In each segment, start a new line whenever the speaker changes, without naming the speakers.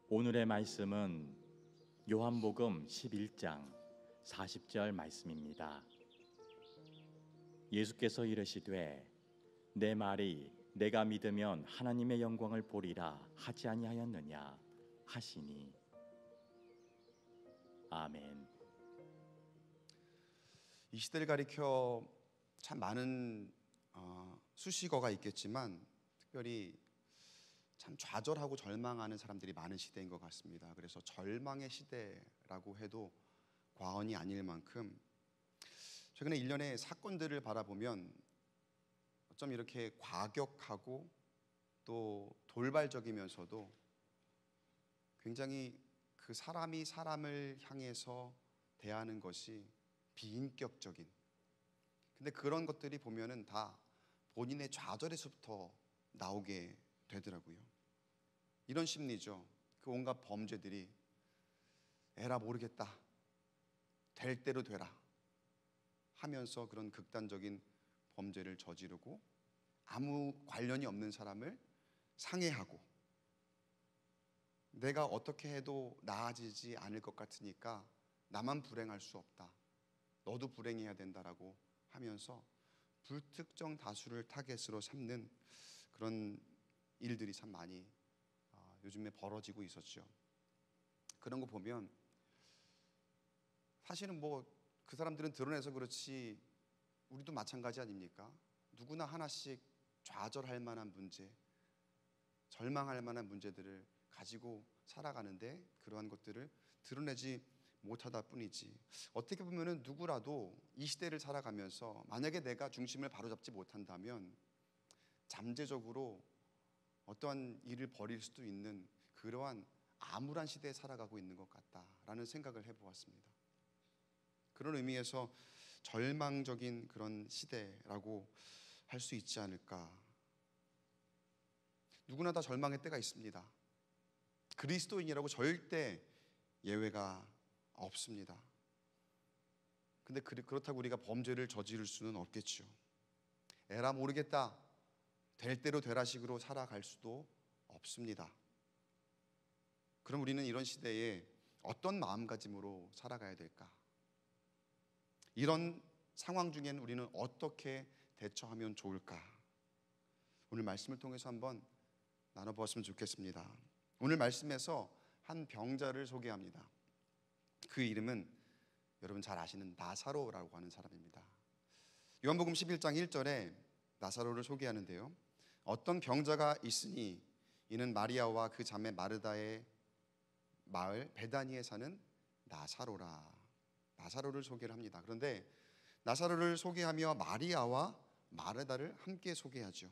오늘의 말씀은 요한복음 11장 40절 말씀입니다. 예수께서 이르시되 내 말이 내가 믿으면 하나님의 영광을 보리라 하지 아니하였느냐 하시니. 아멘.
이 시대를 가리켜 참 많은 수식어가 있겠지만 특별히 참 좌절하고 절망하는 사람들이 많은 시대인 것 같습니다. 그래서 절망의 시대라고 해도 과언이 아닐 만큼 최근에 일련의 사건들을 바라보면 어쩜 이렇게 과격하고 또 돌발적이면서도 굉장히 그 사람이 사람을 향해서 대하는 것이 비인격적인, 근데 그런 것들이 보면은 다 본인의 좌절에서부터 나오게 되더라고요. 이런 심리죠. 그 온갖 범죄들이 에라 모르겠다, 될 대로 되라 하면서 그런 극단적인 범죄를 저지르고 아무 관련이 없는 사람을 상해하고, 내가 어떻게 해도 나아지지 않을 것 같으니까 나만 불행할 수 없다, 너도 불행해야 된다라고 하면서 불특정 다수를 타겟으로 삼는 그런 일들이 참 많이 요즘에 벌어지고 있었죠. 그런 거 보면 사실은 그 사람들은 드러내서 그렇지 우리도 마찬가지 아닙니까? 누구나 하나씩 좌절할 만한 문제, 절망할 만한 문제들을 가지고 살아가는데 그러한 것들을 드러내지 못하다 뿐이지, 어떻게 보면은 누구라도 이 시대를 살아가면서 만약에 내가 중심을 바로잡지 못한다면 잠재적으로 어떠한 일을 벌일 수도 있는 그러한 암울한 시대에 살아가고 있는 것 같다라는 생각을 해보았습니다. 그런 의미에서 절망적인 그런 시대라고 할 수 있지 않을까. 누구나 다 절망의 때가 있습니다. 그리스도인이라고 절대 예외가 없습니다. 근데 그렇다고 우리가 범죄를 저지를 수는 없겠죠. 에라 모르겠다, 될 대로 되라식으로 살아갈 수도 없습니다. 그럼 우리는 이런 시대에 어떤 마음가짐으로 살아가야 될까? 이런 상황 중에는 우리는 어떻게 대처하면 좋을까? 오늘 말씀을 통해서 한번 나눠보았으면 좋겠습니다. 오늘 말씀에서 한 병자를 소개합니다. 그 이름은 여러분 잘 아시는 나사로라고 하는 사람입니다. 요한복음 11장 1절에 나사로를 소개하는데요, 어떤 병자가 있으니 이는 마리아와 그 자매 마르다의 마을 베다니에 사는 나사로라. 나사로를 소개를 합니다. 그런데 나사로를 소개하며 마리아와 마르다를 함께 소개하죠.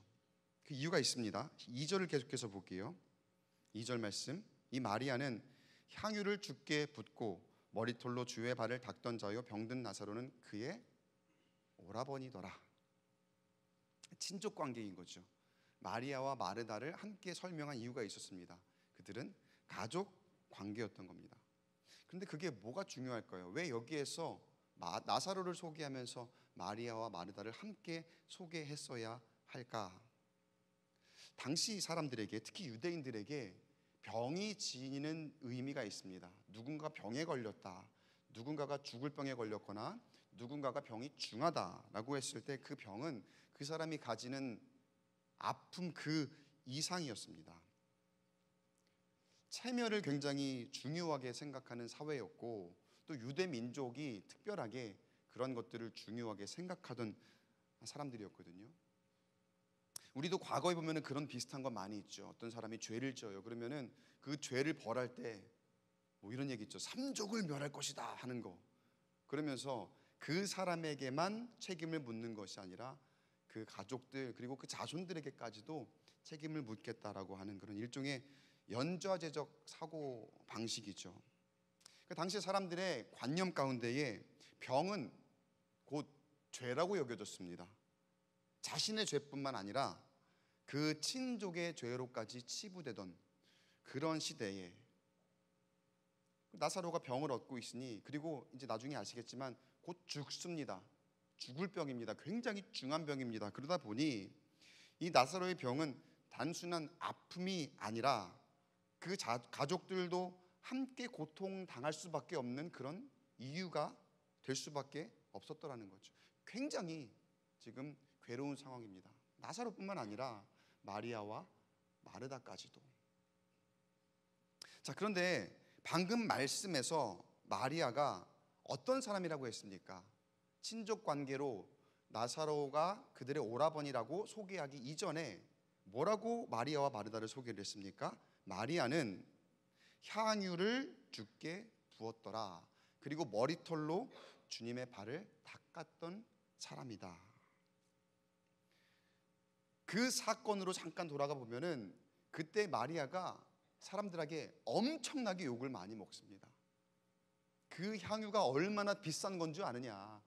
그 이유가 있습니다. 2절을 계속해서 볼게요. 2절 말씀, 이 마리아는 향유를 주께 붓고 머리털로 주의 발을 닦던 자요 병든 나사로는 그의 오라버니더라. 친족 관계인 거죠. 마리아와 마르다를 함께 설명한 이유가 있었습니다. 그들은 가족 관계였던 겁니다. 그런데 그게 뭐가 중요할까요? 왜 여기에서 나사로를 소개하면서 마리아와 마르다를 함께 소개했어야 할까? 당시 사람들에게, 특히 유대인들에게 병이 지니는 의미가 있습니다. 누군가 병에 걸렸다, 누군가가 죽을 병에 걸렸거나 누군가가 병이 중하다라고 했을 때 그 병은 그 사람이 가지는 아픔 그 이상이었습니다. 체면을 굉장히 중요하게 생각하는 사회였고, 또 유대 민족이 특별하게 그런 것들을 중요하게 생각하던 사람들이었거든요. 우리도 과거에 보면 그런 비슷한 거 많이 있죠. 어떤 사람이 죄를 져요. 그러면은 그 죄를 벌할 때 이런 얘기 있죠. 삼족을 멸할 것이다 하는 거. 그러면서 그 사람에게만 책임을 묻는 것이 아니라 그 가족들 그리고 그 자손들에게까지도 책임을 묻겠다라고 하는 그런 일종의 연좌제적 사고 방식이죠. 그 당시 사람들의 관념 가운데에 병은 곧 죄라고 여겨졌습니다. 자신의 죄뿐만 아니라 그 친족의 죄로까지 치부되던 그런 시대에 나사로가 병을 얻고 있으니, 그리고 이제 나중에 아시겠지만 곧 죽습니다. 죽을 병입니다. 굉장히 중한 병입니다. 그러다 보니 이 나사로의 병은 단순한 아픔이 아니라 그 가족들도 함께 고통당할 수밖에 없는 그런 이유가 될 수밖에 없었더라는 거죠. 굉장히 지금 괴로운 상황입니다. 나사로뿐만 아니라 마리아와 마르다까지도. 자, 그런데 방금 말씀에서 마리아가 어떤 사람이라고 했습니까? 친족 관계로 나사로가 그들의 오라버니라고 소개하기 이전에 뭐라고 마리아와 마르다를 소개를 했습니까? 마리아는 향유를 주께 부었더라. 그리고 머리털로 주님의 발을 닦았던 사람이다. 그 사건으로 잠깐 돌아가 보면은 그때 마리아가 사람들에게 엄청나게 욕을 많이 먹습니다. 그 향유가 얼마나 비싼 건 줄 아느냐.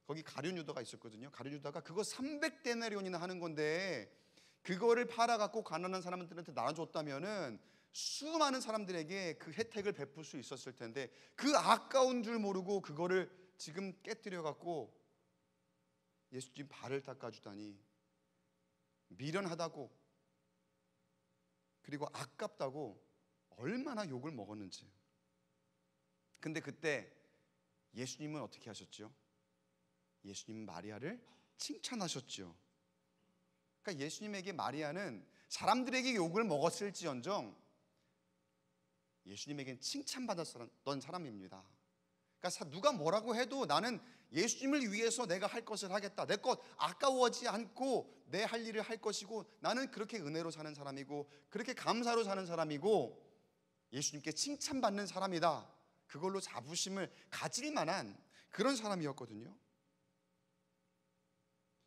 거기 가룟 유다가 있었거든요. 가룟 유다가 그거 300데나리온이나 하는 건데 그거를 팔아갖고 가난한 사람들한테 나눠줬다면은 수많은 사람들에게 그 혜택을 베풀 수 있었을 텐데 그 아까운 줄 모르고 그거를 지금 깨뜨려갖고 예수님 발을 닦아주다니, 미련하다고 그리고 아깝다고 얼마나 욕을 먹었는지. 근데 그때 예수님은 어떻게 하셨죠? 예수님은 마리아를 칭찬하셨죠. 그러니까 예수님에게 마리아는 사람들에게 욕을 먹었을지언정 예수님에게는 칭찬받았던 사람입니다. 그러니까 누가 뭐라고 해도 나는 예수님을 위해서 내가 할 것을 하겠다. 내 것 아까워하지 않고 내 할 일을 할 것이고, 나는 그렇게 은혜로 사는 사람이고 그렇게 감사로 사는 사람이고 예수님께 칭찬받는 사람이다. 그걸로 자부심을 가질 만한 그런 사람이었거든요.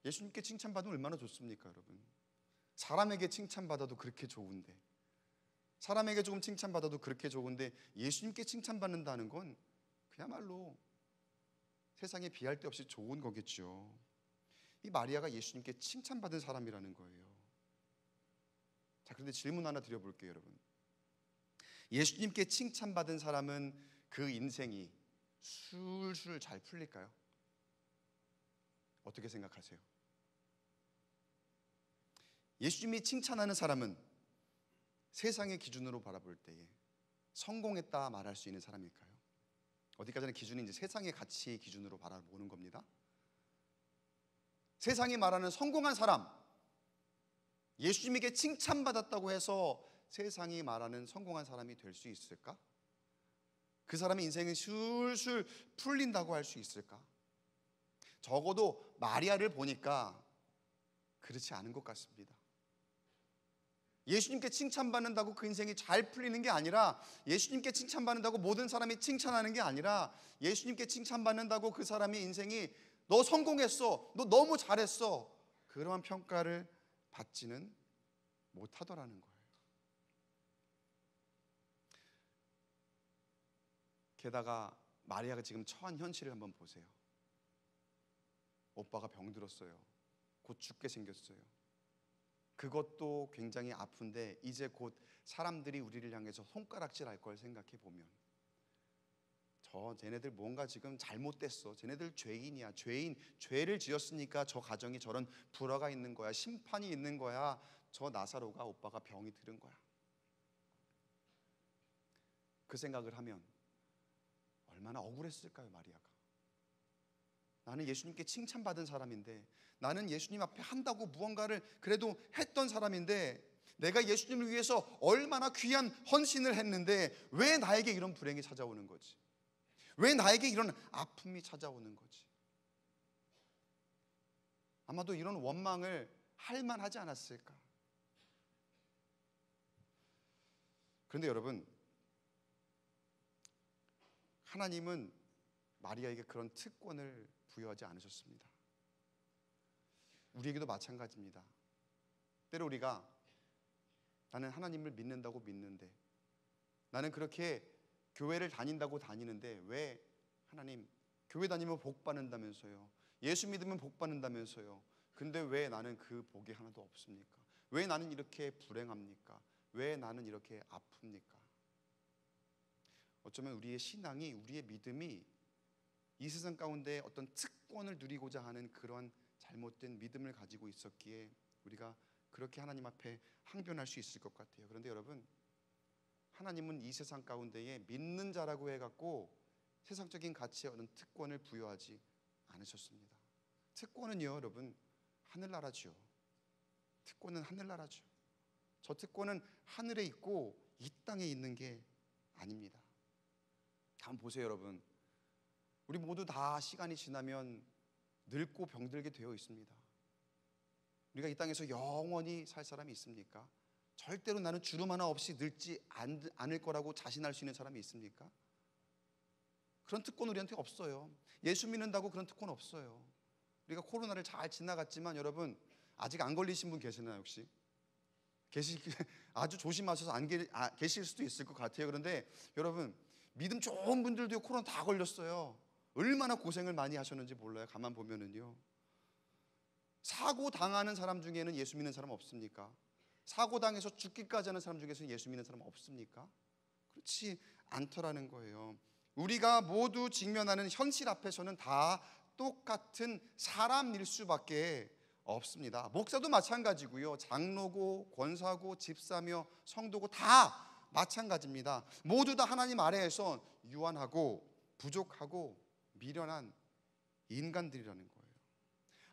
예수님께 칭찬받으면 얼마나 좋습니까, 여러분? 사람에게 칭찬받아도 그렇게 좋은데, 사람에게 조금 칭찬받아도 그렇게 좋은데 예수님께 칭찬받는다는 건 그야말로 세상에 비할 데 없이 좋은 거겠죠. 이 마리아가 예수님께 칭찬받은 사람이라는 거예요. 자, 그런데 질문 하나 드려볼게요, 여러분. 예수님께 칭찬받은 사람은 그 인생이 술술 잘 풀릴까요? 어떻게 생각하세요? 예수님이 칭찬하는 사람은 세상의 기준으로 바라볼 때에 성공했다 말할 수 있는 사람일까요? 어디까지나 기준이 이제 세상의 가치 기준으로 바라보는 겁니다. 세상이 말하는 성공한 사람, 예수님에게 칭찬받았다고 해서 세상이 말하는 성공한 사람이 될 수 있을까? 그 사람의 인생은 술술 풀린다고 할 수 있을까? 적어도 마리아를 보니까 그렇지 않은 것 같습니다. 예수님께 칭찬받는다고 그 인생이 잘 풀리는 게 아니라, 예수님께 칭찬받는다고 모든 사람이 칭찬하는 게 아니라, 예수님께 칭찬받는다고 그 사람의 인생이 너 성공했어, 너 너무 잘했어, 그러한 평가를 받지는 못하더라는 거예요. 게다가 마리아가 지금 처한 현실을 한번 보세요. 오빠가 병들었어요. 곧 죽게 생겼어요. 그것도 굉장히 아픈데 이제 곧 사람들이 우리를 향해서 손가락질할 걸 생각해 보면, 쟤네들 뭔가 지금 잘못됐어, 쟤네들 죄인이야, 죄를 지었으니까 저 가정이 저런 불화가 있는 거야, 심판이 있는 거야, 저 나사로가 오빠가 병이 들은 거야. 그 생각을 하면 얼마나 억울했을까요, 마리아가. 나는 예수님께 칭찬받은 사람인데, 나는 예수님 앞에 한다고 무언가를 그래도 했던 사람인데, 내가 예수님을 위해서 얼마나 귀한 헌신을 했는데 왜 나에게 이런 불행이 찾아오는 거지? 왜 나에게 이런 아픔이 찾아오는 거지? 아마도 이런 원망을 할 만하지 않았을까? 그런데 여러분, 하나님은 마리아에게 그런 특권을 부여하지 않으셨습니다. 우리에게도 마찬가지입니다. 때로 우리가 나는 하나님을 믿는다고 믿는데, 나는 그렇게 교회를 다닌다고 다니는데 왜 하나님, 교회 다니면 복 받는다면서요, 예수 믿으면 복 받는다면서요, 근데 왜 나는 그 복이 하나도 없습니까? 왜 나는 이렇게 불행합니까? 왜 나는 이렇게 아픕니까? 어쩌면 우리의 신앙이, 우리의 믿음이 이 세상 가운데 어떤 특권을 누리고자 하는 그런 잘못된 믿음을 가지고 있었기에 우리가 그렇게 하나님 앞에 항변할 수 있을 것 같아요. 그런데 여러분, 하나님은 이 세상 가운데에 믿는 자라고 해갖고 세상적인 가치에 얻는 특권을 부여하지 않으셨습니다. 특권은요, 여러분, 하늘나라죠. 특권은 하늘나라죠. 저 특권은 하늘에 있고 이 땅에 있는 게 아닙니다. 한번 보세요, 여러분. 우리 모두 다 시간이 지나면 늙고 병들게 되어 있습니다. 우리가 이 땅에서 영원히 살 사람이 있습니까? 절대로 나는 주름 하나 없이 늙지 않을 거라고 자신할 수 있는 사람이 있습니까? 그런 특권 우리한테 없어요. 예수 믿는다고 그런 특권 없어요. 우리가 코로나를 잘 지나갔지만 여러분, 아직 안 걸리신 분 계시나요 혹시? 아주 조심하셔서 안 계실 수도 있을 것 같아요. 그런데 여러분, 믿음 좋은 분들도 코로나 다 걸렸어요. 얼마나 고생을 많이 하셨는지 몰라요. 가만 보면은요. 사고 당하는 사람 중에는 예수 믿는 사람 없습니까? 사고 당해서 죽기까지 하는 사람 중에서는 예수 믿는 사람 없습니까? 그렇지 않더라는 거예요. 우리가 모두 직면하는 현실 앞에서는 다 똑같은 사람일 수밖에 없습니다. 목사도 마찬가지고요. 장로고 권사고 집사며 성도고 다 마찬가지입니다. 모두 다 하나님 아래에서 유한하고 부족하고 미련한 인간들이라는 거예요.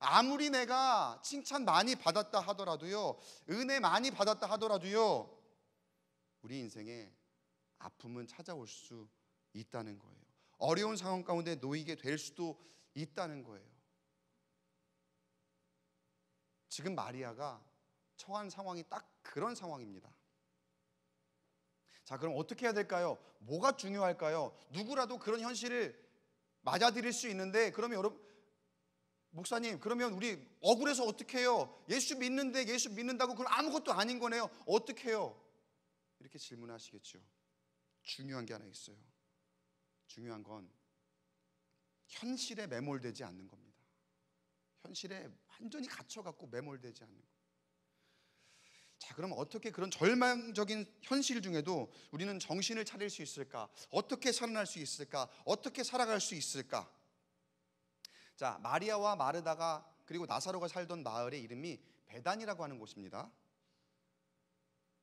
아무리 내가 칭찬 많이 받았다 하더라도요, 은혜 많이 받았다 하더라도요, 우리 인생에 아픔은 찾아올 수 있다는 거예요. 어려운 상황 가운데 놓이게 될 수도 있다는 거예요. 지금 마리아가 처한 상황이 딱 그런 상황입니다. 자, 그럼 어떻게 해야 될까요? 뭐가 중요할까요? 누구라도 그런 현실을 맞아들일 수 있는데, 그러면 여러분, 목사님, 그러면 우리 억울해서 어떻게 해요? 예수 믿는데 예수 믿는다고 그럼 아무것도 아닌 거네요. 어떻게 해요? 이렇게 질문하시겠죠. 중요한 게 하나 있어요. 중요한 건 현실에 매몰되지 않는 겁니다. 현실에 완전히 갇혀갖고 매몰되지 않는 거예요. 자, 그럼 어떻게 그런 절망적인 현실 중에도 우리는 정신을 차릴 수 있을까? 어떻게 살아날 수 있을까? 어떻게 살아갈 수 있을까? 자, 마리아와 마르다가 그리고 나사로가 살던 마을의 이름이 베단이라고 하는 곳입니다.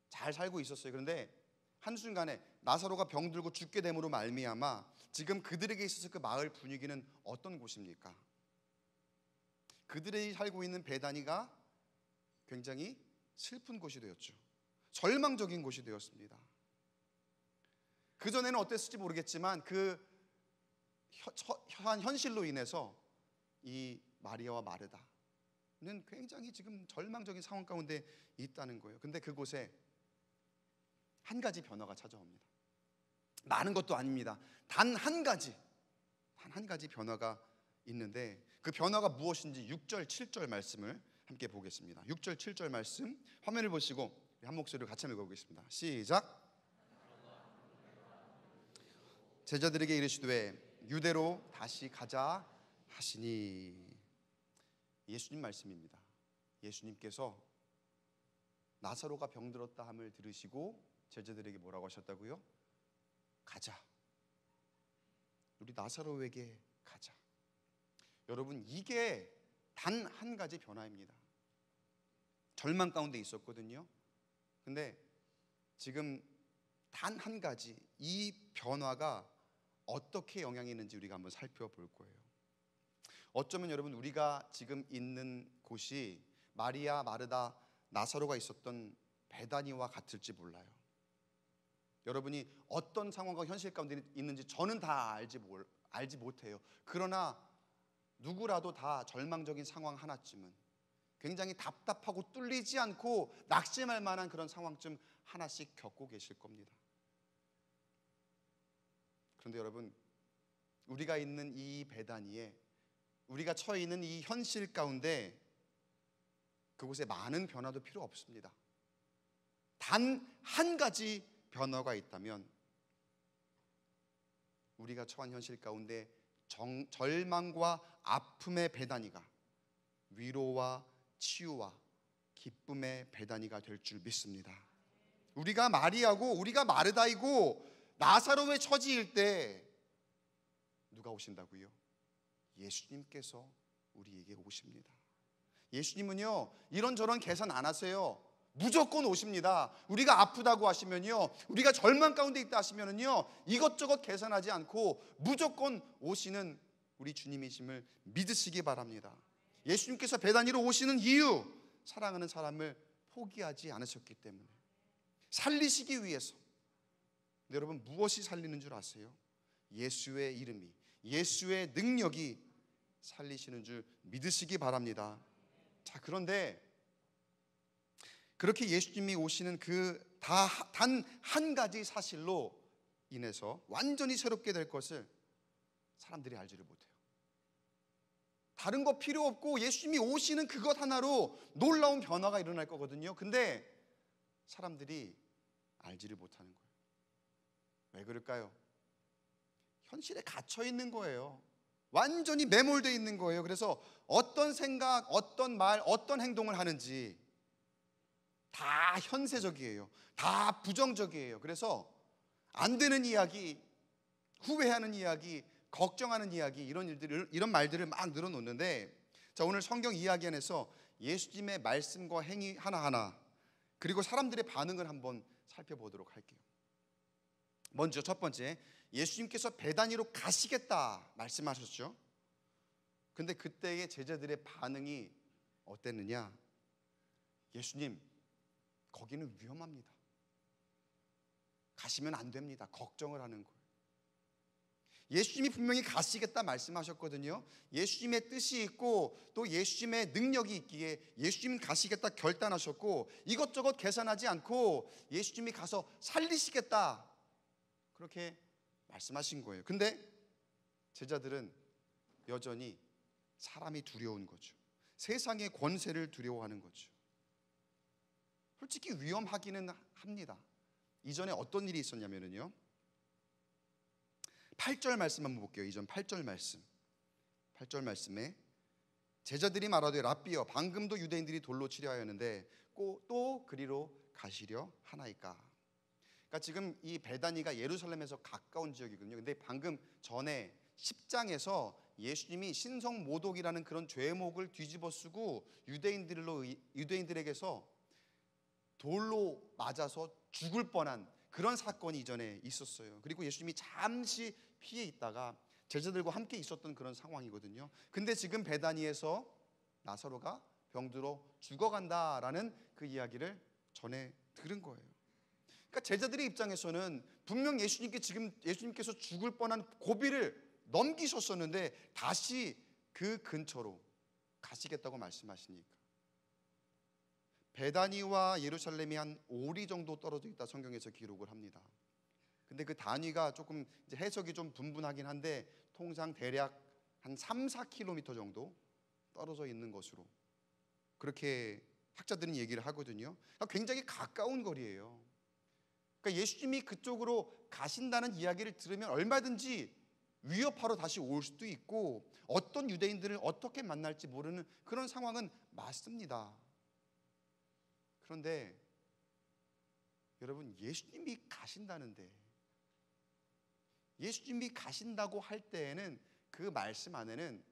잘 살고 있었어요. 그런데 한순간에 나사로가 병들고 죽게 됨으로 말미암아 지금 그들에게 있어서 그 마을 분위기는 어떤 곳입니까? 그들이 살고 있는 베다니가 굉장히 슬픈 곳이 되었죠. 절망적인 곳이 되었습니다. 그전에는 어땠을지 모르겠지만 그 현실로 인해서 이 마리아와 마르다는 굉장히 지금 절망적인 상황 가운데 있다는 거예요. 근데 그곳에 한 가지 변화가 찾아옵니다. 많은 것도 아닙니다. 단 한 가지 변화가 있는데 그 변화가 무엇인지 6절 7절 말씀을 함께 보겠습니다. 6절 7절 말씀 화면을 보시고 한 목소리로 같이 읽어보겠습니다. 시작. 제자들에게 이르시되 유대로 다시 가자 하시니. 예수님 말씀입니다. 예수님께서 나사로가 병들었다 함을 들으시고 제자들에게 뭐라고 하셨다고요? 가자. 우리 나사로에게 가자. 여러분, 이게 단 한 가지 변화입니다. 절망 가운데 있었거든요. 근데 지금 단 한 가지 이 변화가 어떻게 영향이 있는지 우리가 한번 살펴볼 거예요. 어쩌면 여러분, 우리가 지금 있는 곳이 마리아, 마르다, 나사로가 있었던 베다니와 같을지 몰라요. 여러분이 어떤 상황과 현실 가운데 있는지 저는 다 알지 못해요. 그러나 누구라도 다 절망적인 상황 하나쯤은, 굉장히 답답하고 뚫리지 않고 낙심할 만한 그런 상황쯤 하나씩 겪고 계실 겁니다. 그런데 여러분, 우리가 있는 이 베다니에, 우리가 처해 있는 이 현실 가운데 그곳에 많은 변화도 필요 없습니다. 단 한 가지 변화가 있다면 우리가 처한 현실 가운데 절망과 아픔의 베다니가 위로와 치유와 기쁨의 베다니가 될 줄 믿습니다. 우리가 마리아고 우리가 마르다이고 나사로의 처지일 때 누가 오신다고요? 예수님께서 우리에게 오십니다. 예수님은요, 이런저런 계산 안 하세요. 무조건 오십니다. 우리가 아프다고 하시면요, 우리가 절망 가운데 있다 하시면요, 이것저것 계산하지 않고 무조건 오시는 우리 주님이심을 믿으시기 바랍니다. 예수님께서 베다니로 오시는 이유, 사랑하는 사람을 포기하지 않으셨기 때문에, 살리시기 위해서. 근데 여러분, 무엇이 살리는 줄 아세요? 예수의 이름이, 예수의 능력이 살리시는 줄 믿으시기 바랍니다. 자, 그런데 그렇게 예수님이 오시는 그 단 한 가지 사실로 인해서 완전히 새롭게 될 것을 사람들이 알지를 못해요. 다른 거 필요 없고 예수님이 오시는 그것 하나로 놀라운 변화가 일어날 거거든요. 근데 사람들이 알지를 못하는 거예요. 왜 그럴까요? 현실에 갇혀 있는 거예요. 완전히 매몰되어 있는 거예요. 그래서 어떤 생각, 어떤 말, 어떤 행동을 하는지 다 현세적이에요. 다 부정적이에요. 그래서 안 되는 이야기, 후회하는 이야기, 걱정하는 이야기, 이런 말들을 막 늘어놓는데, 자, 오늘 성경 이야기 안에서 예수님의 말씀과 행위 하나하나, 그리고 사람들의 반응을 한번 살펴보도록 할게요. 먼저 첫 번째, 예수님께서 베다니로 가시겠다 말씀하셨죠. 근데 그때의 제자들의 반응이 어땠느냐? 예수님, 거기는 위험합니다. 가시면 안 됩니다. 걱정을 하는 거예요. 예수님이 분명히 가시겠다 말씀하셨거든요. 예수님의 뜻이 있고 또 예수님의 능력이 있기에 예수님 가시겠다 결단하셨고, 이것저것 계산하지 않고 예수님이 가서 살리시겠다 그렇게 말씀하신 거예요. 근데 제자들은 여전히 사람이 두려운 거죠. 세상의 권세를 두려워하는 거죠. 솔직히 위험하기는 합니다. 이전에 어떤 일이 있었냐면요, 8절 말씀 한번 볼게요. 이전 8절 말씀. 8절 말씀에 제자들이 말하되 랍비여, 방금도 유대인들이 돌로 치려 하였는데 또 그리로 가시려 하나이까. 그러니까 지금 이 베다니가 예루살렘에서 가까운 지역이거든요. 근데 방금 전에 10장에서 예수님이 신성 모독이라는 그런 죄목을 뒤집어 쓰고 유대인들에게서 돌로 맞아서 죽을 뻔한 그런 사건이 이전에 있었어요. 그리고 예수님이 잠시 피해 있다가 제자들과 함께 있었던 그런 상황이거든요. 근데 지금 베다니에서 나사로가 병들어 죽어간다라는 그 이야기를 전해 들은 거예요. 그러니까 제자들의 입장에서는 분명 예수님께서 죽을 뻔한 고비를 넘기셨었는데 다시 그 근처로 가시겠다고 말씀하시니까, 베다니와 예루살렘이 한 5리 정도 떨어져 있다 성경에서 기록을 합니다. 근데 그 단위가 조금 이제 해석이 좀 분분하긴 한데 통상 대략 한 3-4km 정도 떨어져 있는 것으로 그렇게 학자들은 얘기를 하거든요. 그러니까 굉장히 가까운 거리예요. 그러니까 예수님이 그쪽으로 가신다는 이야기를 들으면 얼마든지 위협하러 다시 올 수도 있고 어떤 유대인들을 어떻게 만날지 모르는 그런 상황은 맞습니다. 그런데 여러분, 예수님이 가신다는데, 예수님이 가신다고 할 때에는 그 말씀 안에는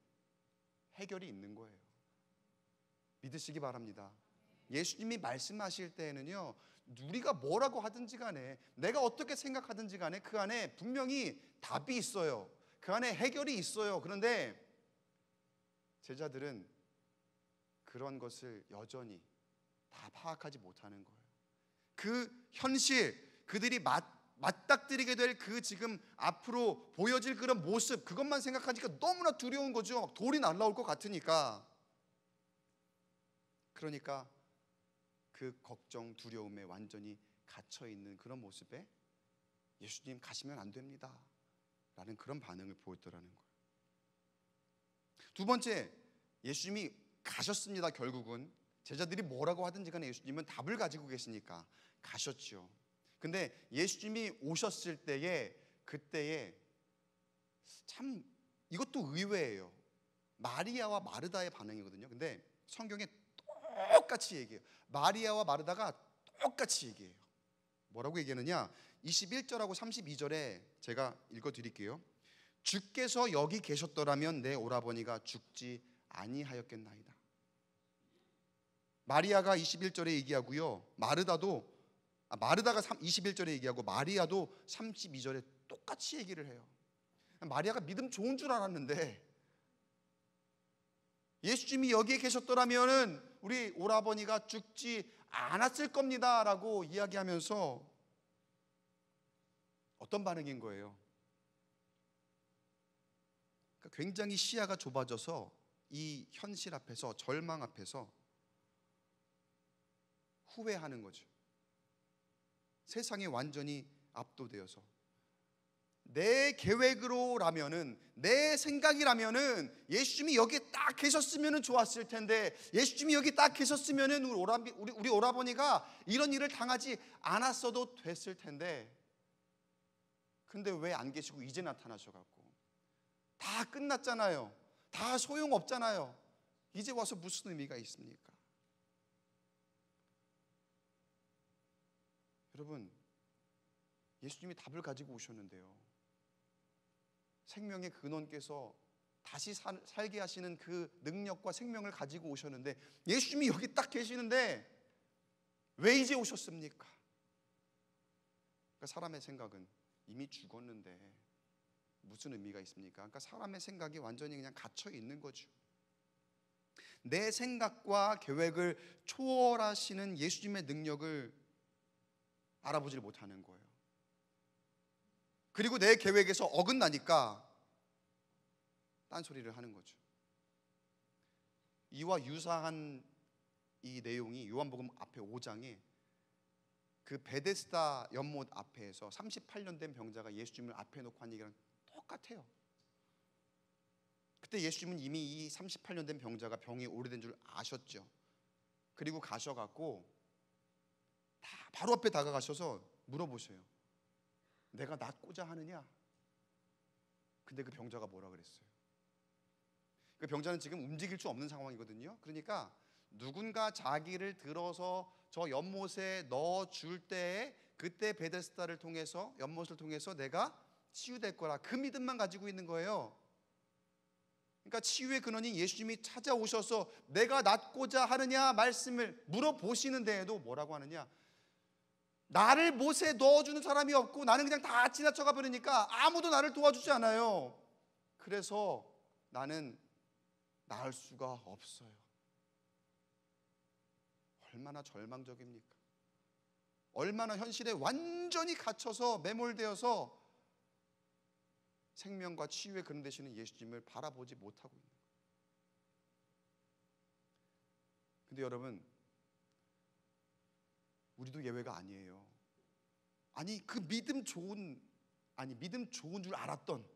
해결이 있는 거예요. 믿으시기 바랍니다. 예수님이 말씀하실 때에는요, 우리가 뭐라고 하든지 간에, 내가 어떻게 생각하든지 간에 그 안에 분명히 답이 있어요. 그 안에 해결이 있어요. 그런데 제자들은 그런 것을 여전히 다 파악하지 못하는 거예요. 그 현실, 그들이 맞닥뜨리게 될 그 지금 앞으로 보여질 그런 모습, 그것만 생각하니까 너무나 두려운 거죠. 돌이 날라올 것 같으니까. 그러니까 그 걱정, 두려움에 완전히 갇혀있는 그런 모습에 예수님 가시면 안 됩니다 라는 그런 반응을 보였더라는 거예요. 두 번째, 예수님이 가셨습니다. 결국은 제자들이 뭐라고 하든지 간에 예수님은 답을 가지고 계시니까 가셨죠. 근데 예수님이 오셨을 때에, 그때에 참 이것도 의외예요. 마리아와 마르다의 반응이거든요. 근데 성경에 똑같이 얘기해요. 마리아와 마르다가 똑같이 얘기해요. 뭐라고 얘기하느냐, 21절하고 32절에 제가 읽어드릴게요. 주께서 여기 계셨더라면 내 오라버니가 죽지 아니하였겠나이다. 마리아가 21절에 얘기하고요. 마르다가 21절에 얘기하고 마리아도 32절에 똑같이 얘기를 해요. 마리아가 믿음 좋은 줄 알았는데 예수님이 여기에 계셨더라면은 우리 오라버니가 죽지 않았을 겁니다라고 이야기하면서 어떤 반응인 거예요? 그러니까 굉장히 시야가 좁아져서 이 현실 앞에서, 절망 앞에서 후회하는 거죠. 세상에 완전히 압도되어서 내 계획으로라면은, 내 생각이라면은 예수님이 여기에 딱 계셨으면 좋았을 텐데, 예수님이 여기 딱 계셨으면은 우리 오라버니가 이런 일을 당하지 않았어도 됐을 텐데, 근데 왜 안 계시고 이제 나타나셔갖고 다 끝났잖아요. 다 소용없잖아요. 이제 와서 무슨 의미가 있습니까? 여러분, 예수님이 답을 가지고 오셨는데요, 생명의 근원께서 다시 살게 하시는 그 능력과 생명을 가지고 오셨는데, 예수님이 여기 딱 계시는데 왜 이제 오셨습니까? 그러니까 사람의 생각은 이미 죽었는데 무슨 의미가 있습니까? 그러니까 사람의 생각이 완전히 그냥 갇혀 있는 거죠. 내 생각과 계획을 초월하시는 예수님의 능력을 알아보질 못하는 거예요. 그리고 내 계획에서 어긋나니까 딴소리를 하는 거죠. 이와 유사한 이 내용이 요한복음 앞에 5장에 그 베데스다 연못 앞에서 38년 된 병자가 예수님을 앞에 놓고 한 얘기랑 똑같아요. 그때 예수님은 이미 이 38년 된 병자가 병이 오래된 줄 아셨죠. 그리고 가셔갖고 다 바로 앞에 다가가셔서 물어보셔요. 내가 낫고자 하느냐? 근데 그 병자가 뭐라 그랬어요? 그 병자는 지금 움직일 수 없는 상황이거든요. 그러니까 누군가 자기를 들어서 저 연못에 넣어줄 때에 그때 베데스다를 통해서, 연못을 통해서 내가 치유될 거라, 그 믿음만 가지고 있는 거예요. 그러니까 치유의 근원인 예수님이 찾아오셔서 내가 낫고자 하느냐 말씀을 물어보시는 데에도 뭐라고 하느냐? 나를 못에 넣어주는 사람이 없고 나는 그냥 다 지나쳐가 버리니까 아무도 나를 도와주지 않아요. 그래서 나는 나을 수가 없어요. 얼마나 절망적입니까? 얼마나 현실에 완전히 갇혀서 매몰되어서 생명과 치유의 근원 되시는 예수님을 바라보지 못하고 있는 거예요. 근데 여러분, 우리도 예외가 아니에요. 아니 그 믿음 좋은 줄 알았던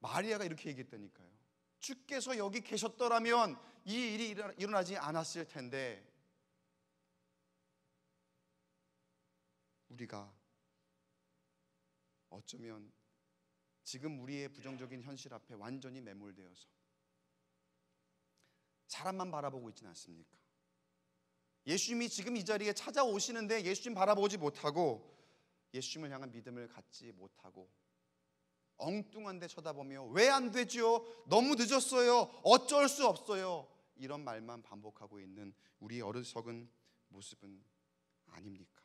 마리아가 이렇게 얘기했다니까요. 주께서 여기 계셨더라면 이 일이 일어나지 않았을 텐데, 우리가 어쩌면 지금 우리의 부정적인 현실 앞에 완전히 매몰되어서 사람만 바라보고 있지는 않습니까? 예수님이 지금 이 자리에 찾아오시는데 예수님 바라보지 못하고 예수님을 향한 믿음을 갖지 못하고 엉뚱한 데 쳐다보며 왜 안 되죠? 너무 늦었어요. 어쩔 수 없어요. 이런 말만 반복하고 있는 우리 어리석은 모습은 아닙니까?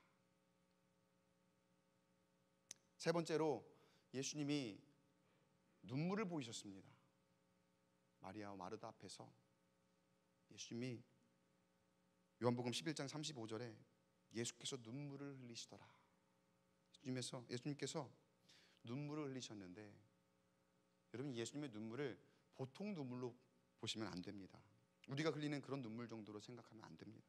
세 번째로 예수님이 눈물을 보이셨습니다. 마리아와 마르다 앞에서 예수님이 요한복음 11장 35절에 예수께서 눈물을 흘리시더라. 예수님께서 눈물을 흘리셨는데, 여러분 예수님의 눈물을 보통 눈물로 보시면 안 됩니다. 우리가 흘리는 그런 눈물 정도로 생각하면 안 됩니다.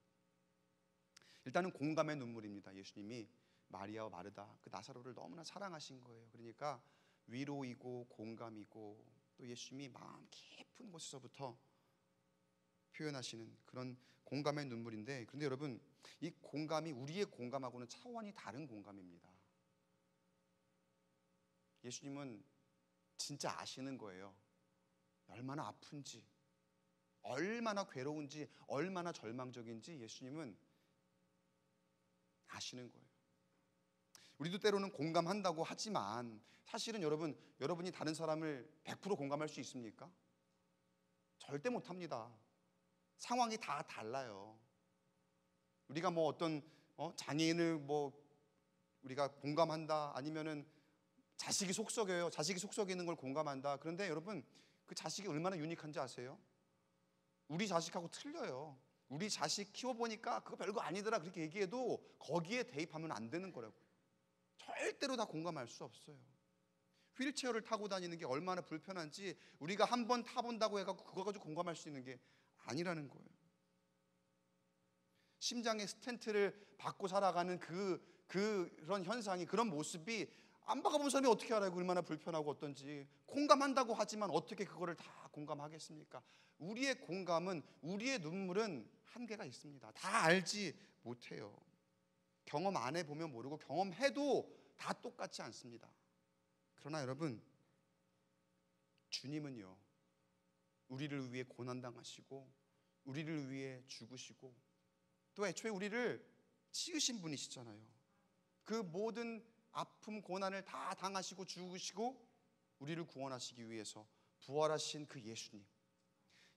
일단은 공감의 눈물입니다. 예수님이 마리아와 마르다, 그 나사로를 너무나 사랑하신 거예요. 그러니까 위로이고 공감이고 또 예수님이 마음 깊은 곳에서부터 표현하시는 그런 공감의 눈물인데, 그런데 여러분 이 공감이 우리의 공감하고는 차원이 다른 공감입니다. 예수님은 진짜 아시는 거예요. 얼마나 아픈지, 얼마나 괴로운지, 얼마나 절망적인지 예수님은 아시는 거예요. 우리도 때로는 공감한다고 하지만 사실은 여러분이 다른 사람을 100% 공감할 수 있습니까? 절대 못합니다. 상황이 다 달라요. 우리가 뭐 어떤 장애인을 뭐 우리가 공감한다, 아니면은 자식이 속썩여요, 자식이 속썩이는 걸 공감한다. 그런데 여러분, 그 자식이 얼마나 유니크한지 아세요? 우리 자식하고 틀려요. 우리 자식 키워보니까 그거 별거 아니더라 그렇게 얘기해도 거기에 대입하면 안 되는 거라고요. 절대로 다 공감할 수 없어요. 휠체어를 타고 다니는 게 얼마나 불편한지 우리가 한번 타본다고 해갖고 그거 가지고 공감할 수 있는 게 아니라는 거예요. 심장에 스텐트를 받고 살아가는 그런 현상이, 그런 모습이 안 박아본 사람이 어떻게 알아요? 얼마나 불편하고 어떤지. 공감한다고 하지만 어떻게 그거를 다 공감하겠습니까? 우리의 공감은, 우리의 눈물은 한계가 있습니다. 다 알지 못해요. 경험 안 해보면 모르고 경험해도 다 똑같지 않습니다. 그러나 여러분, 주님은요, 우리를 위해 고난당하시고 우리를 위해 죽으시고 또 애초에 우리를 치으신 분이시잖아요. 그 모든 아픔 고난을 다 당하시고 죽으시고 우리를 구원하시기 위해서 부활하신 그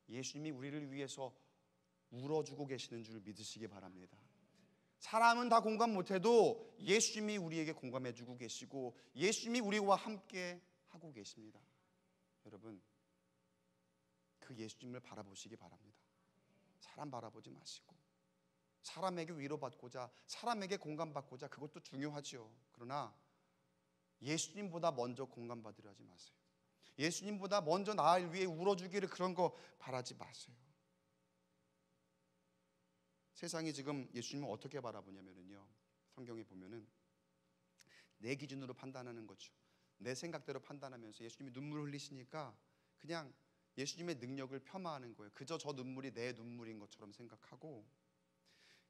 예수님이 우리를 위해서 울어주고 계시는 줄 믿으시기 바랍니다. 사람은 다 공감 못해도 예수님이 우리에게 공감해주고 계시고 예수님이 우리와 함께 하고 계십니다. 여러분, 그 예수님을 바라보시기 바랍니다. 사람 바라보지 마시고, 사람에게 위로받고자, 사람에게 공감받고자, 그것도 중요하죠. 그러나 예수님보다 먼저 공감받으려 하지 마세요. 예수님보다 먼저 나를 위해 울어주기를, 그런 거 바라지 마세요. 세상이 지금 예수님을 어떻게 바라보냐면요, 성경에 보면은 내 기준으로 판단하는 거죠. 내 생각대로 판단하면서 예수님이 눈물을 흘리시니까 그냥 예수님의 능력을 폄하하는 거예요. 그저 저 눈물이 내 눈물인 것처럼 생각하고,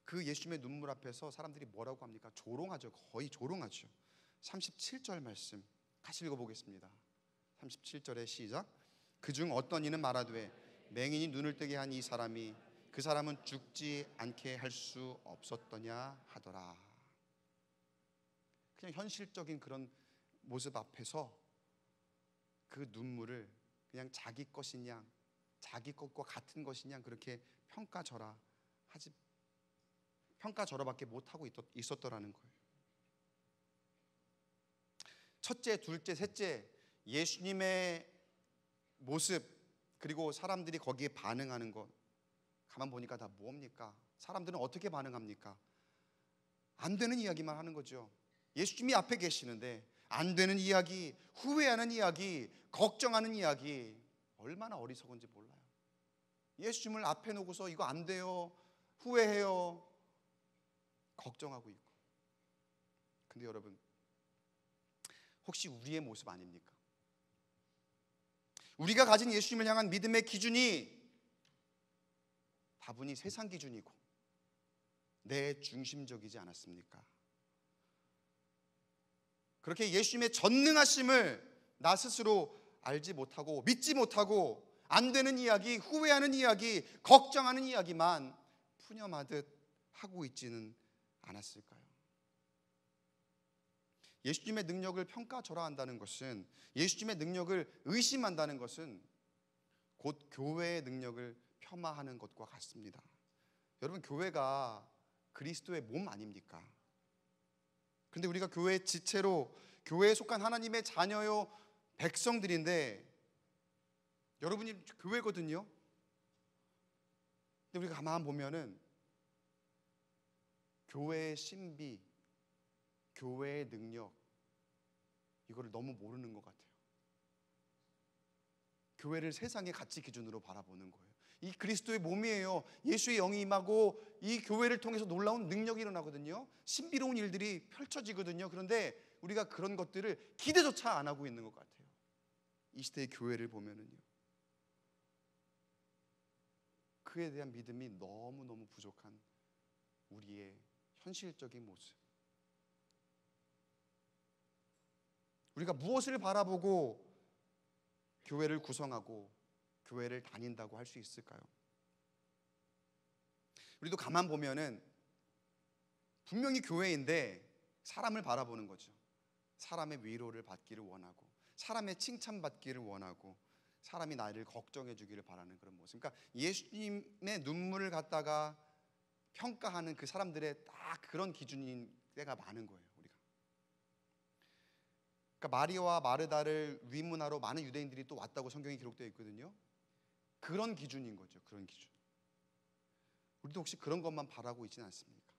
그 예수님의 눈물 앞에서 사람들이 뭐라고 합니까? 조롱하죠. 거의 조롱하죠. 37절 말씀 같이 읽어보겠습니다. 37절에 시작. 그중 어떤 이는 말하되 맹인이 눈을 뜨게 한 이 사람이 그 사람은 죽지 않게 할 수 없었더냐 하더라. 그냥 현실적인 그런 모습 앞에서 그 눈물을 그냥 자기 것인 양, 자기 것과 같은 것인 양 그렇게 평가절하밖에 못하고 있었더라는 거예요. 첫째, 둘째, 셋째, 예수님의 모습, 그리고 사람들이 거기에 반응하는 것, 가만 보니까 다 뭡니까? 사람들은 어떻게 반응합니까? 안 되는 이야기만 하는 거죠. 예수님이 앞에 계시는데 안 되는 이야기, 후회하는 이야기, 걱정하는 이야기, 얼마나 어리석은지 몰라요. 예수님을 앞에 놓고서 이거 안 돼요, 후회해요, 걱정하고 있고. 근데 여러분, 혹시 우리의 모습 아닙니까? 우리가 가진 예수님을 향한 믿음의 기준이 다분히 세상 기준이고 내 중심적이지 않았습니까? 그렇게 예수님의 전능하심을 나 스스로 알지 못하고 믿지 못하고 안 되는 이야기, 후회하는 이야기, 걱정하는 이야기만 푸념하듯 하고 있지는 않았을까요? 예수님의 능력을 평가절하한다는 것은, 예수님의 능력을 의심한다는 것은 곧 교회의 능력을 폄하하는 것과 같습니다. 여러분, 교회가 그리스도의 몸 아닙니까? 그런데 우리가 교회의 지체로, 교회에 속한 하나님의 자녀요 백성들인데, 여러분이 교회거든요. 근데 우리가 가만 보면은 교회의 신비, 교회의 능력, 이거를 너무 모르는 것 같아요. 교회를 세상의 가치 기준으로 바라보는 거예요. 이 그리스도의 몸이에요. 예수의 영이 임하고 이 교회를 통해서 놀라운 능력이 일어나거든요. 신비로운 일들이 펼쳐지거든요. 그런데 우리가 그런 것들을 기대조차 안 하고 있는 것 같아요. 이 시대의 교회를 보면은요, 그에 대한 믿음이 너무너무 부족한 우리의 현실적인 모습. 우리가 무엇을 바라보고 교회를 구성하고 교회를 다닌다고 할 수 있을까요? 우리도 가만 보면은 분명히 교회인데 사람을 바라보는 거죠. 사람의 위로를 받기를 원하고, 사람의 칭찬받기를 원하고, 사람이 나를 걱정해 주기를 바라는 그런 모습. 그러니까 예수님의 눈물을 갖다가 평가하는 그 사람들의 딱 그런 기준인 때가 많은 거예요. 우리가. 그러니까 마리아와 마르다를 위문하러 많은 유대인들이 또 왔다고 성경에 기록되어 있거든요. 그런 기준인 거죠. 그런 기준. 우리도 혹시 그런 것만 바라고 있지는 않습니까?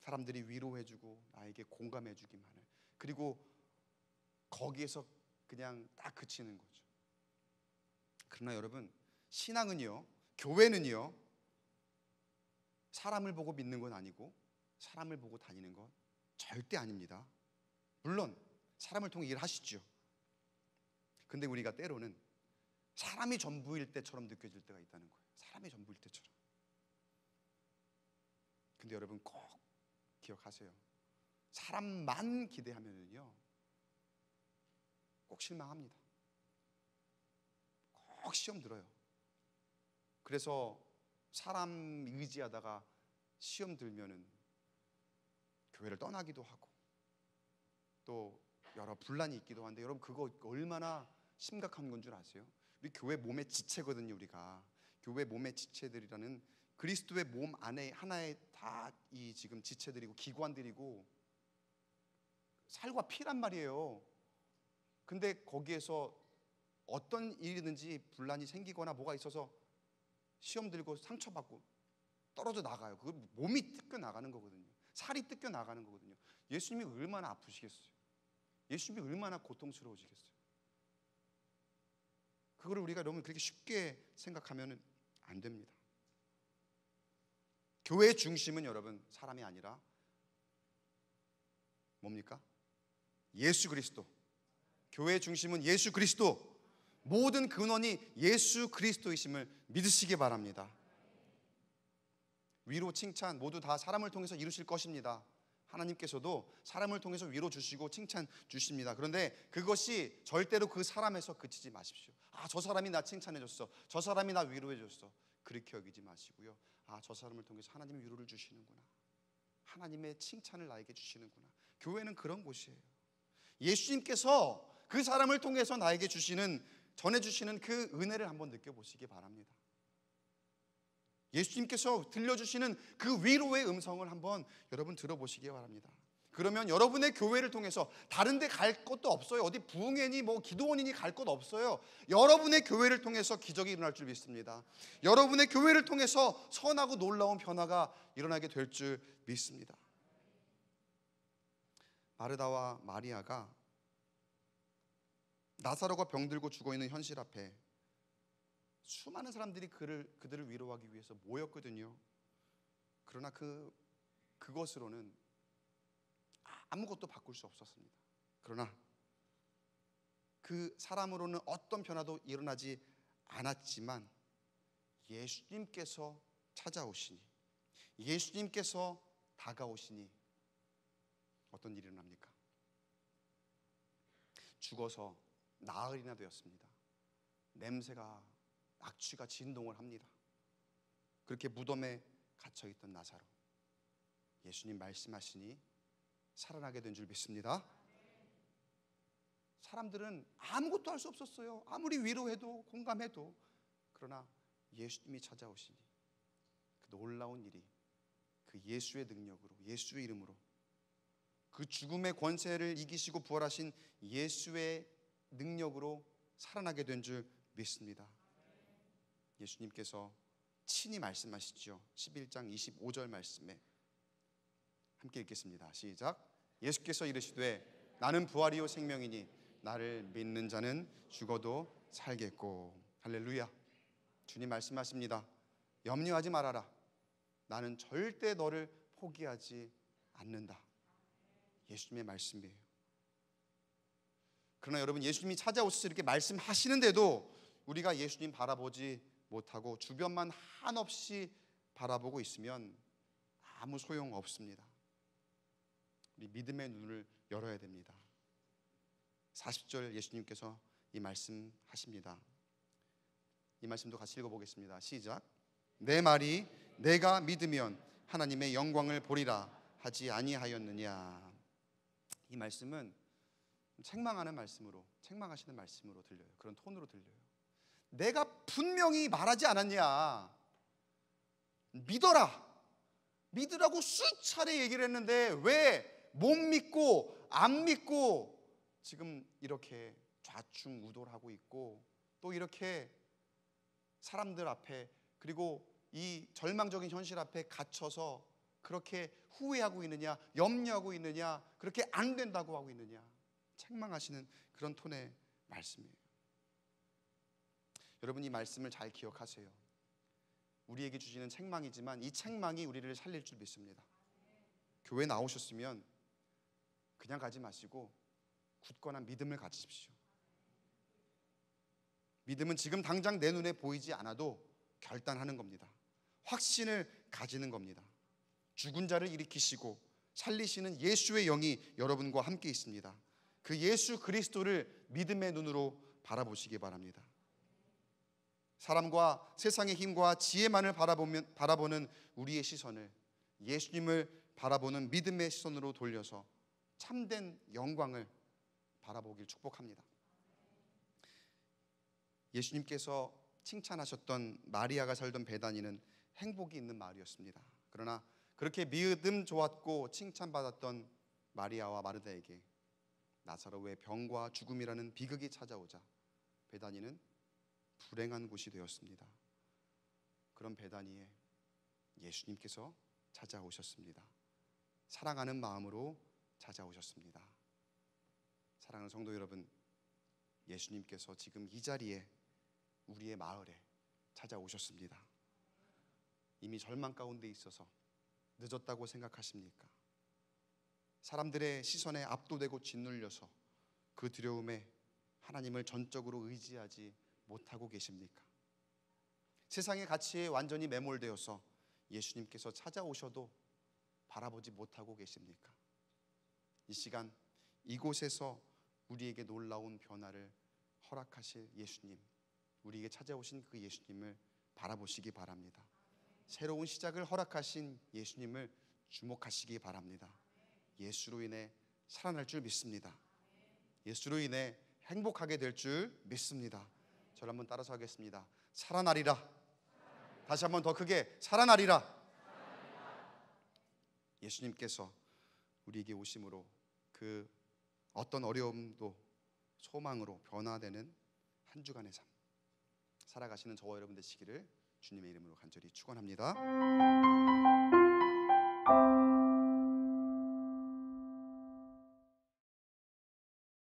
사람들이 위로해주고 나에게 공감해주기만 해. 그리고 거기에서 그냥 딱 그치는 거죠. 그러나 여러분, 신앙은요, 교회는요, 사람을 보고 믿는 건 아니고 사람을 보고 다니는 건 절대 아닙니다. 물론 사람을 통해 일을 하시죠. 근데 우리가 때로는 사람이 전부일 때처럼 느껴질 때가 있다는 거예요. 사람이 전부일 때처럼. 근데 여러분 꼭 기억하세요. 사람만 기대하면은요, 꼭 실망합니다. 꼭 시험 들어요. 그래서 사람 의지하다가 시험 들면은 교회를 떠나기도 하고 또 여러 분란이 있기도 한데, 여러분 그거 얼마나 심각한 건 줄 아세요? 우리 교회 몸의 지체거든요. 우리가 교회 몸의 지체들이라는 그리스도의 몸 안에 하나의 다 이 지금 지체들이고 기관들이고 살과 피란 말이에요. 근데 거기에서 어떤 일이든지 분란이 생기거나 뭐가 있어서 시험 들고 상처받고 떨어져 나가요. 그 몸이 뜯겨 나가는 거거든요. 살이 뜯겨 나가는 거거든요. 예수님이 얼마나 아프시겠어요? 예수님이 얼마나 고통스러우시겠어요? 그거를 우리가 너무 그렇게 쉽게 생각하면 안 됩니다. 교회의 중심은 여러분 사람이 아니라 뭡니까? 예수 그리스도. 교회의 중심은 예수 그리스도. 모든 근원이 예수 그리스도이심을 믿으시기 바랍니다. 위로, 칭찬 모두 다 사람을 통해서 이루실 것입니다. 하나님께서도 사람을 통해서 위로 주시고 칭찬 주십니다. 그런데 그것이 절대로 그 사람에서 그치지 마십시오. 저 사람이 나 칭찬해 줬어, 저 사람이 나 위로해 줬어, 그렇게 여기지 마시고요. 저 사람을 통해서 하나님의 위로를 주시는구나, 하나님의 칭찬을 나에게 주시는구나. 교회는 그런 곳이에요. 예수님께서 그 사람을 통해서 나에게 주시는, 전해주시는 그 은혜를 한번 느껴보시기 바랍니다. 예수님께서 들려주시는 그 위로의 음성을 한번 여러분 들어보시기 바랍니다. 그러면 여러분의 교회를 통해서 다른 데 갈 것도 없어요. 어디 부흥회니 뭐 기도원이니 갈 것 없어요. 여러분의 교회를 통해서 기적이 일어날 줄 믿습니다. 여러분의 교회를 통해서 선하고 놀라운 변화가 일어나게 될 줄 믿습니다. 마르다와 마리아가 나사로가 병들고 죽어있는 현실 앞에 수많은 사람들이 그들을 위로하기 위해서 모였거든요. 그러나 그것으로는 아무것도 바꿀 수 없었습니다. 그러나 그 사람으로는 어떤 변화도 일어나지 않았지만 예수님께서 찾아오시니, 예수님께서 다가오시니 어떤 일이 일어납니까? 죽어서 나흘이나 되었습니다. 냄새가, 악취가 진동을 합니다. 그렇게 무덤에 갇혀있던 나사로, 예수님 말씀하시니 살아나게 된 줄 믿습니다. 사람들은 아무것도 할 수 없었어요. 아무리 위로해도 공감해도. 그러나 예수님이 찾아오시니 그 놀라운 일이, 그 예수의 능력으로, 예수의 이름으로, 그 죽음의 권세를 이기시고 부활하신 예수의 능력으로 살아나게 된 줄 믿습니다. 예수님께서 친히 말씀하시죠. 11장 25절 말씀에 함께 읽겠습니다. 시작. 예수께서 이르시되 나는 부활이요 생명이니 나를 믿는 자는 죽어도 살겠고. 할렐루야. 주님 말씀하십니다. 염려하지 말아라. 나는 절대 너를 포기하지 않는다. 예수님의 말씀이에요. 그러나 여러분, 예수님이 찾아오셔서 이렇게 말씀하시는데도 우리가 예수님 바라보지 못하고 주변만 한없이 바라보고 있으면 아무 소용 없습니다. 우리 믿음의 눈을 열어야 됩니다. 40절 예수님께서 이 말씀 하십니다. 이 말씀도 같이 읽어보겠습니다. 시작. 내 말이 내가 믿으면 하나님의 영광을 보리라 하지 아니하였느냐. 이 말씀은 책망하는 말씀으로, 책망하시는 말씀으로 들려요. 그런 톤으로 들려요. 내가 분명히 말하지 않았냐. 믿어라, 믿으라고 수차례 얘기를 했는데 왜 못 믿고 안 믿고 지금 이렇게 좌충우돌하고 있고 또 이렇게 사람들 앞에 그리고 이 절망적인 현실 앞에 갇혀서 그렇게 후회하고 있느냐, 염려하고 있느냐, 그렇게 안 된다고 하고 있느냐, 책망하시는 그런 톤의 말씀이에요. 여러분, 이 말씀을 잘 기억하세요. 우리에게 주시는 책망이지만 이 책망이 우리를 살릴 줄 믿습니다. 교회 나오셨으면 그냥 가지 마시고 굳건한 믿음을 가지십시오. 믿음은 지금 당장 내 눈에 보이지 않아도 결단하는 겁니다. 확신을 가지는 겁니다. 죽은 자를 일으키시고 살리시는 예수의 영이 여러분과 함께 있습니다. 그 예수 그리스도를 믿음의 눈으로 바라보시기 바랍니다. 사람과 세상의 힘과 지혜만을 바라보는 우리의 시선을 예수님을 바라보는 믿음의 시선으로 돌려서 참된 영광을 바라보길 축복합니다. 예수님께서 칭찬하셨던 마리아가 살던 베다니는 행복이 있는 마을이었습니다. 그러나 그렇게 믿음 좋았고 칭찬받았던 마리아와 마르다에게 나사로의 병과 죽음이라는 비극이 찾아오자 베다니는 불행한 곳이 되었습니다. 그런 베다니에 예수님께서 찾아오셨습니다. 사랑하는 마음으로 찾아오셨습니다. 사랑하는 성도 여러분, 예수님께서 지금 이 자리에 우리의 마을에 찾아오셨습니다. 이미 절망 가운데 있어서 늦었다고 생각하십니까? 사람들의 시선에 압도되고 짓눌려서 그 두려움에 하나님을 전적으로 의지하지 못하고 계십니까? 세상의 가치에 완전히 매몰되어서 예수님께서 찾아오셔도 바라보지 못하고 계십니까? 이 시간 이곳에서 우리에게 놀라운 변화를 허락하실 예수님, 우리에게 찾아오신 그 예수님을 바라보시기 바랍니다. 새로운 시작을 허락하신 예수님을 주목하시기 바랍니다. 예수로 인해 살아날 줄 믿습니다. 예수로 인해 행복하게 될 줄 믿습니다. 저를 한번 따라서 하겠습니다. 살아나리라. 다시 한번 더 크게 살아나리라. 예수님께서 우리에게 오심으로 그 어떤 어려움도 소망으로 변화되는 한 주간의 삶 살아가시는 저와 여러분 되시기를 주님의 이름으로 간절히 축원합니다.